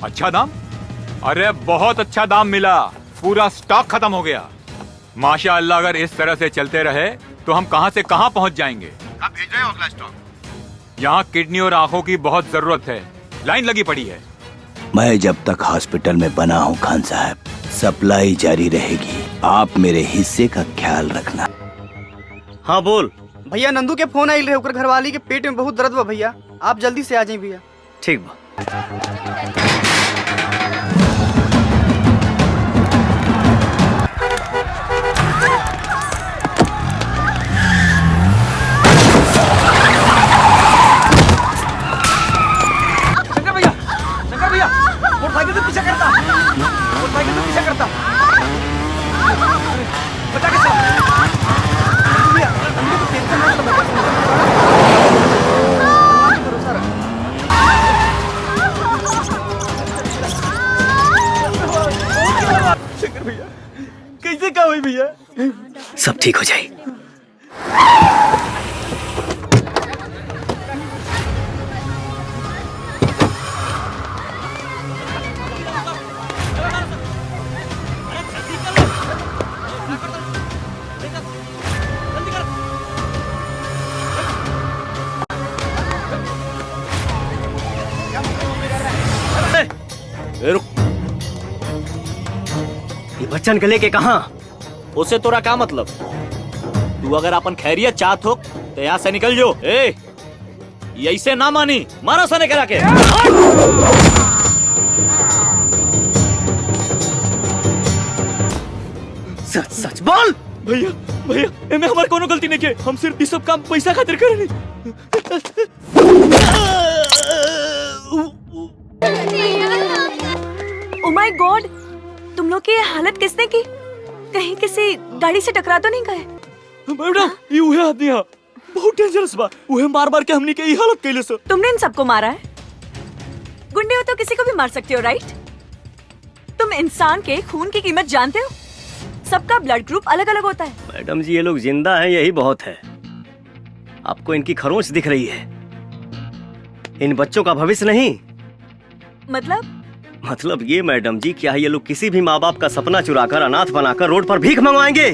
अच्छा दाम? अरे बहुत अच्छा दाम मिला, पूरा स्टॉक खत्म हो गया। माशाअल्लाह, अगर इस तरह से चलते रहे तो हम कहां से कहां पहुंच जाएंगे। आप भेज रहे हो अगला स्टॉक? यहाँ किडनी और आंखों की बहुत जरूरत है, लाइन लगी पड़ी है। मैं जब तक हॉस्पिटल में बना हूँ खान साहब, सप्लाई जारी रहेगी। आप मेरे हिस्से का ख्याल रखना। हाँ बोल। भैया नंदू के फोन आइल रहे, ओकर घरवाली के पेट में बहुत दर्द बा भैया, आप जल्दी से आ जाइए भैया। ठीक बा। शंकर भैया मोटरसाइकिल से पीछा करता, मोटरसाइकिल से पीछा करता। बचा के साथ भैया, नंदू को टेंशन मत लो भरोसा रख। शंकर भैया कैसे क्या हुई भैया? सब ठीक हो जाए। ये बच्चन के लेके कहाँ? उससे तोरा क्या मतलब? तू अगर अपन खैरियत चाहत हो तो यहाँ से निकल जो। ए, ऐसे ना मानी, मारा सने करा के। सच सच बोल। भैया भैया, एमे हमार कोनो गलती नहीं के, हम सिर्फ ये सब काम पैसा खातिर करे नहीं। ओह माय गॉड, तुम लोग की ये हालत किसने की? कहीं किसी गाड़ी से टकरा तो नहीं गए? मैडम, ये उहे आदमी है, बहुत डेंजरस बा। उहे मार के हमनी के ये हालत कैले से। तुमने इन सबको मारा है? गुंडे हो तो किसी को भी मार सकते हो, राइट? तुम इंसान के खून की कीमत जानते हो? सबका ब्लड ग्रुप अलग अलग होता है। मैडम जी, ये लोग जिंदा हैं, यही बहुत है। आपको इनकी खरोंच दिख रही है, इन बच्चों का भविष्य नहीं। मतलब ये मैडम जी, क्या ये लोग किसी भी माँ बाप का सपना चुराकर अनाथ बनाकर रोड पर भीख मंगवाएंगे?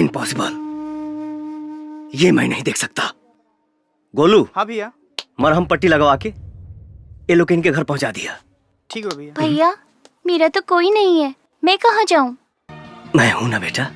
इम्पॉसिबल, ये मैं नहीं देख सकता। गोलू, हाँ भैया। मरहम पट्टी लगवा के ये लोग इनके घर पहुंचा दिया। ठीक है भैया। भैया मेरा तो कोई नहीं है, मैं कहाँ जाऊँ? मैं हूं ना बेटा।